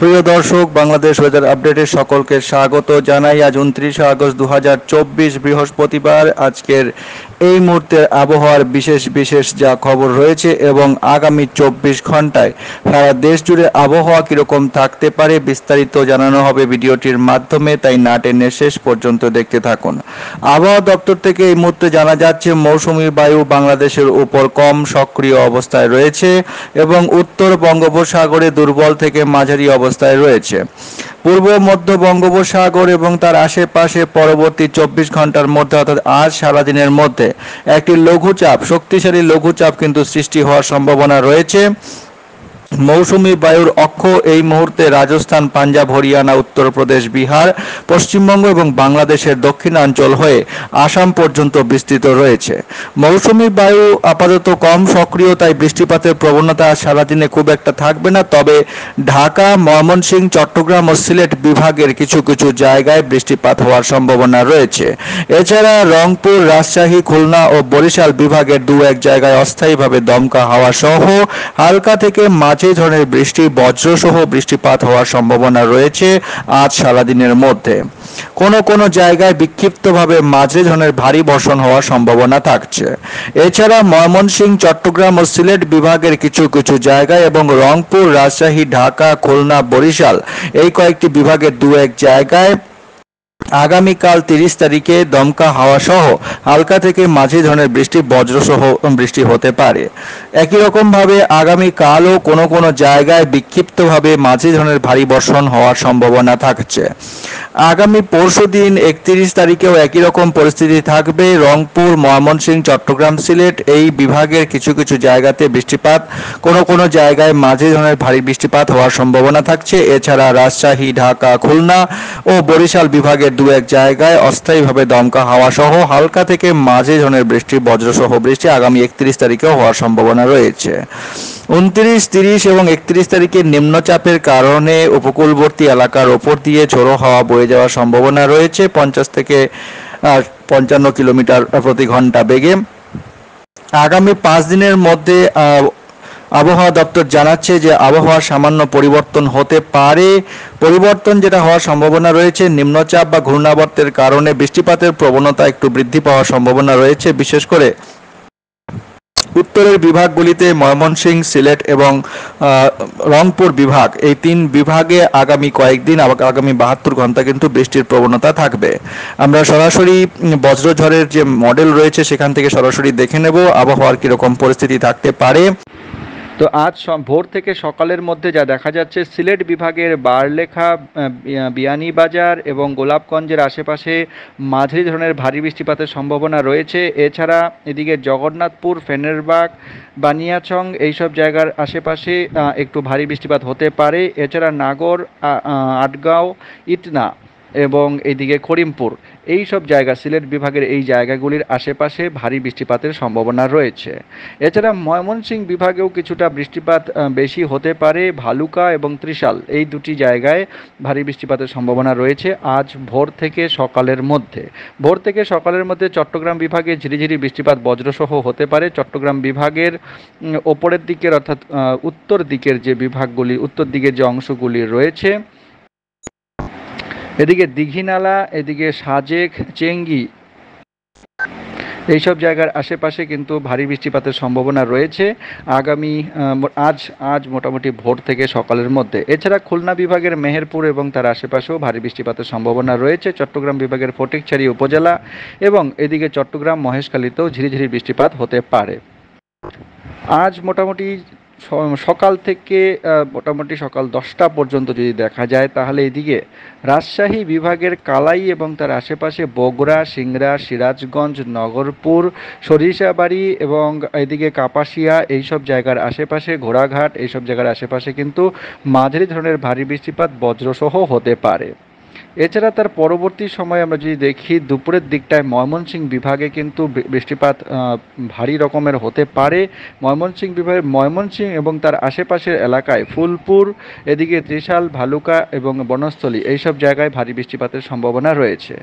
প্রিয় দর্শক, বাংলাদেশ ওয়েদার আপডেটে সকলকে স্বাগত জানাই। আজ 29 আগস্ট 2024 বৃহস্পতিবার। আজকের এই মুহূর্তের আবহাওয়ার বিশেষ যা খবর রয়েছে এবং আগামী 24 ঘন্টায় সারা দেশ জুড়ে আবহাওয়া কীরকম থাকতে পারে বিস্তারিত জানানো হবে ভিডিওটির মাধ্যমে, তাই না টেনে শেষ পর্যন্ত দেখতে থাকুন। আবহাওয়া দপ্তর থেকে এই মুহূর্তে জানা যাচ্ছে মৌসুমী বায়ু বাংলাদেশের উপর কম সক্রিয় অবস্থায় রয়েছে এবং উত্তর বঙ্গোপসাগরে দুর্বল থেকে মাঝারি অবস্থায় রয়েছে। পূর্ব মধ্য বঙ্গোপসাগর এবং তার আশেপাশে পরবর্তী 24 ঘন্টার মধ্যে অর্থাৎ আজ সারাদিনের মধ্যে একটি শক্তিশালী লঘুচাপ কিন্তু সৃষ্টি হওয়ার সম্ভাবনা রয়েছে। মৌসুমী বায়ুর অক্ষ এই মুহূর্তে রাজস্থান, পাঞ্জাব, হরিয়ানা, উত্তরপ্রদেশ, বিহার, পশ্চিমবঙ্গ এবং বাংলাদেশের দক্ষিণাঞ্চল হয়ে আসাম পর্যন্ত বিস্তৃত রয়েছে। মৌসুমী বায়ু আপাতত কম সক্রিয়, তাই বৃষ্টিপাতের প্রবণতা সারাদিনে খুব একটা থাকবে না। তবে ঢাকা, ময়মনসিংহ, চট্টগ্রাম ও সিলেট বিভাগের কিছু কিছু জায়গায় বৃষ্টিপাত হওয়ার সম্ভাবনা রয়েছে। এছাড়া রংপুর, রাজশাহী, খুলনা ও বরিশাল বিভাগের দু এক জায়গায় অস্থায়ীভাবে দমকা হাওয়া সহ হালকা থেকে মাঝারি ধরনের বৃষ্টি, বজ্রসহ বৃষ্টিপাত হওয়ার সম্ভাবনা রয়েছে আজ সারাদিনের মধ্যে। কোনো জায়গায় বিক্ষিপ্তভাবে মাঝারি ধরনের ভারী বর্ষণ হওয়ার সম্ভাবনা থাকছে। এছাড়া ময়মনসিংহ, চট্টগ্রাম ও সিলেট বিভাগের কিছু কিছু জায়গায় এবং রংপুর, রাজশাহী, ঢাকা, খুলনা, বরিশাল এই কয়েকটি বিভাগের দু এক জায়গায় আগামীকাল 30 তারিখে দমকা হাওয়া সহ হালকা থেকে মাঝারি ধরনের বৃষ্টি, বজ্রসহ বৃষ্টি হতে পারে। একই রকমভাবে আগামীকালও কোনো জায়গায় বিক্ষিপ্তভাবে মাঝারি ধরনের ভারী বর্ষণ হওয়ার সম্ভাবনা থাকছে। আগামী পরশুদিন 31 তারিখেও একই রকম পরিস্থিতি থাকবে। রংপুর, ময়মনসিংহ, চট্টগ্রাম, সিলেট এই বিভাগের কিছু কিছু জায়গাতে বৃষ্টিপাত, কোনো জায়গায় মাঝারি ধরনের ভারী বৃষ্টিপাত হওয়ার সম্ভাবনা থাকছে। এছাড়া রাজশাহী, ঢাকা, খুলনা ও বরিশাল বিভাগের দু এক জায়গায় অস্থায়ীভাবে দমকা হাওয়া সহ হালকা থেকে মাঝারি ধরনের বৃষ্টি, বজ্রসহ বৃষ্টি আগামী 31 তারিখেও হওয়ার সম্ভাবনা রয়েছে। 29, 30 এবং 31 তারিখে নিম্নচাপের কারণে উপকূলবর্তী এলাকার ওপর দিয়ে ঝোড়ো হাওয়া বয়ে যাওয়ার সম্ভাবনা রয়েছে 50 থেকে 55 কিলোমিটার প্রতি ঘন্টা বেগে। আগামী 5 দিনের মধ্যে আবহাওয়া দপ্তর জানাচ্ছে যে আবহাওয়ার সামান্য পরিবর্তন হতে পারে। পরিবর্তন যেটা হওয়ার সম্ভাবনা রয়েছে, নিম্নচাপ বা ঘূর্ণাবর্তের কারণে বৃষ্টিপাতের প্রবণতা একটু বৃদ্ধি পাওয়ার সম্ভাবনা রয়েছে। বিশেষ করে উত্তরের বিভাগগুলিতে ময়মনসিংহ, সিলেট এবং রংপুর বিভাগ, এই 3 বিভাগে আগামী কয়েকদিন, আগামী 72 ঘন্টা কিন্তু বৃষ্টির প্রবণতা থাকবে। আমরা সরাসরি বজ্রঝড়ের যে মডেল রয়েছে সেখান থেকে সরাসরি দেখে নেব আবহাওয়ার কীরকম পরিস্থিতি থাকতে পারে। তো আজ ভোর থেকে সকালের মধ্যে যা দেখা যাচ্ছে, সিলেট বিভাগের বারলেখা, বিয়ানীবাজার এবং গোলাপগঞ্জের আশেপাশে মাঝারি ধরনের ভারী বৃষ্টিপাতের সম্ভাবনা রয়েছে। এছাড়া এদিকে জগন্নাথপুর, ফেনেরবাগ, বানিয়াচং এইসব জায়গার আশেপাশে একটু ভারী বৃষ্টিপাত হতে পারে। এছাড়া নাগর, আটগাঁও, ইটনা এবং এইদিকে করিমপুর এই সব জায়গা, সিলেট বিভাগের এই জায়গাগুলির আশেপাশে ভারী বৃষ্টিপাতের সম্ভাবনা রয়েছে। এছাড়া ময়মনসিংহ বিভাগেও কিছুটা বৃষ্টিপাত বেশি হতে পারে। ভালুকা এবং ত্রিশাল এই দুটি জায়গায় ভারী বৃষ্টিপাতের সম্ভাবনা রয়েছে আজ ভোর থেকে সকালের মধ্যে। চট্টগ্রাম বিভাগে ঝিরিঝিরি বৃষ্টিপাত বজ্রসহ হতে পারে। চট্টগ্রাম বিভাগের ওপরের দিকের অর্থাৎ উত্তর দিকের যে অংশগুলি রয়েছে, এদিকে দীঘিনালা, এদিকে সাজেক, চেঙ্গি এইসব জায়গার আশেপাশে কিন্তু ভারী বৃষ্টিপাতের সম্ভাবনা রয়েছে আজ মোটামুটি ভোর থেকে সকালের মধ্যে। এছাড়া খুলনা বিভাগের মেহেরপুর এবং তার আশেপাশেও ভারী বৃষ্টিপাতের সম্ভাবনা রয়েছে। চট্টগ্রাম বিভাগের ফটিকছড়ি উপজেলা এবং এদিকে চট্টগ্রাম, মহেশখালীতেও ঝিরিঝিরি বৃষ্টিপাত হতে পারে। আজ মোটামুটি সকাল থেকে সকাল 10টা পর্যন্ত যদি দেখা যায়, তাহলে এদিকে রাজশাহী বিভাগের কালাই এবং তার আশেপাশে বগুড়া, সিংড়া, সিরাজগঞ্জ, নগরপুর, সরিষাবাড়ি এবং এদিকে কাপাসিয়া এইসব জায়গার আশেপাশে, ঘোড়াঘাট এইসব জায়গার আশেপাশে কিন্তু মাঝারি ধরনের ভারী বৃষ্টিপাত বজ্রসহ হতে পারে। এছাড়া তার পরবর্তী সময়ে আমরা যদি দেখি, দুপুরের দিকটায় ময়মনসিংহ বিভাগে কিন্তু বৃষ্টিপাত ভারী রকমের হতে পারে। ময়মনসিংহ এবং তার আশেপাশের এলাকায় ফুলপুর, এদিকে ত্রিশাল, ভালুকা এবং বনস্থলী এইসব জায়গায় ভারী বৃষ্টিপাতের সম্ভাবনা রয়েছে।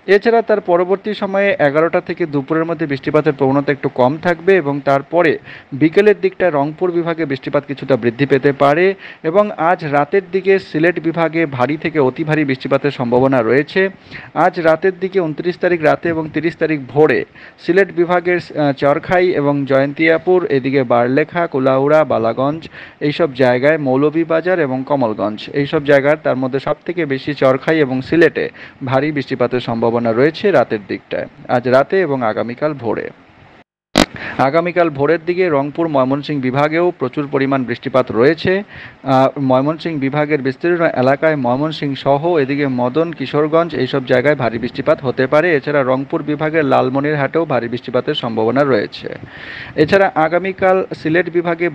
এছাড়া তার পরবর্তী সময়ে 11টা থেকে দুপুরের মধ্যে বৃষ্টিপাতের প্রবণতা একটু কম থাকবে এবং তারপরে বিকেলের দিকটা রংপুর বিভাগে বৃষ্টিপাত কিছুটা বৃদ্ধি পেতে পারে এবং আজ রাতের দিকে সিলেট বিভাগে ভারী থেকে অতি ভারী বৃষ্টিপাতের সম্ভাবনা রয়েছে। আজ রাতের দিকে 29 তারিখ রাতে এবং 30 তারিখ ভোরে সিলেট বিভাগের চরখাই এবং জয়ন্তিয়াপুর, এদিকে বারলেখা, কুলাউড়া, বালাগঞ্জ এইসব জায়গায়, মৌলভীবাজার এবং কমলগঞ্জ এইসব জায়গার তার মধ্যে সবথেকে বেশি চরখাই এবং সিলেটে ভারী বৃষ্টিপাতের সম্ভাবনা রয়েছে রাতের দিকটায়, আজ রাতে এবং আগামীকাল ভোরে। আগামীকাল ভোরের দিকে রংপুর ময়মনসিংহ বিভাগেও প্রচুর পরিমাণ বৃষ্টিপাত রয়েছে। ময়মনসিংহ বিভাগের বিস্তীর্ণ এলাকায় ময়মনসিংহ সহ এদিকে মদন, কিশোরগঞ্জ এইসব জায়গায় ভারী বৃষ্টিপাত হতে পারে। এছাড়া রংপুর বিভাগের লালমনিরহাটেও ভারী বৃষ্টিপাতের সম্ভাবনা রয়েছে। এছাড়া আগামীকাল সিলেট বিভাগে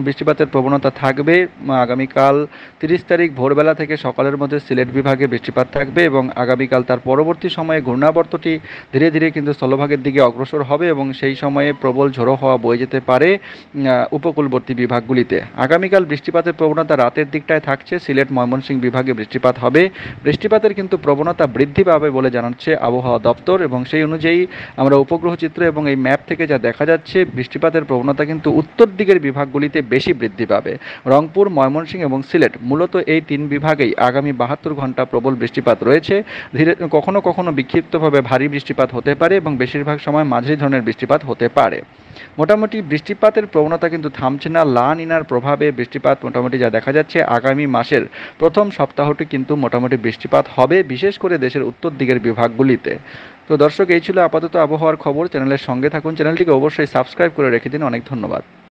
বৃষ্টিপাতের প্রবণতা থাকবে। আগামীকাল 30 তারিখ ভোরবেলা থেকে সকালের মধ্যে সিলেট বিভাগে বৃষ্টিপাত থাকবে এবং আগামীকাল তার পরবর্তী সময়ে ঘূর্ণাবর্তটি ধীরে ধীরে কিন্তু স্থলভাগের দিকে অগ্রসর হবে এবং সেই সময়ে প্রবল ঝোড়ো হাওয়া বয়ে যেতে পারে উপকূলবর্তী বিভাগগুলিতে। আগামীকাল বৃষ্টিপাতের প্রবণতা রাতের দিকটায় থাকছে। সিলেট, ময়মনসিংহ বিভাগে বৃষ্টিপাত হবে। বৃষ্টিপাতের কিন্তু প্রবণতা বৃদ্ধি পাবে বলে জানাচ্ছে আবহাওয়া দপ্তর এবং সেই অনুযায়ী আমরা উপগ্রহ চিত্র এবং এই ম্যাপ থেকে যা দেখা যাচ্ছে বৃষ্টিপাতের প্রবণতা কিন্তু উত্তর দিকের বিভাগগুলিতে বেশি বৃদ্ধি পাবে। রংপুর, ময়মনসিংহ এবং সিলেট মূলত এই তিন বিভাগেই আগামী 72 ঘন্টা প্রবল বৃষ্টিপাত রয়েছে। ধীরে কখনো কখনো বিক্ষিপ্তভাবে ভারী বৃষ্টিপাত হতে পারে এবং বেশিরভাগ সময় মাঝারি ধরনের বৃষ্টিপাত হতে পারে। মোটামুটি বৃষ্টিপাতের প্রবণতা কিন্তু থামছে না। লা নিনার প্রভাবে বৃষ্টিপাত মোটামুটি যা দেখা যাচ্ছে আগামী মাসের প্রথম সপ্তাহটি কিন্তু মোটামুটি বৃষ্টিপাত হবে, বিশেষ করে দেশের উত্তর দিকের বিভাগগুলিতে। তো দর্শক, এই ছিল আপাতত আবহাওয়ার খবর। চ্যানেলের সঙ্গে থাকুন, চ্যানেলটিকে অবশ্যই সাবস্ক্রাইব করে রেখে দিন। অনেক ধন্যবাদ।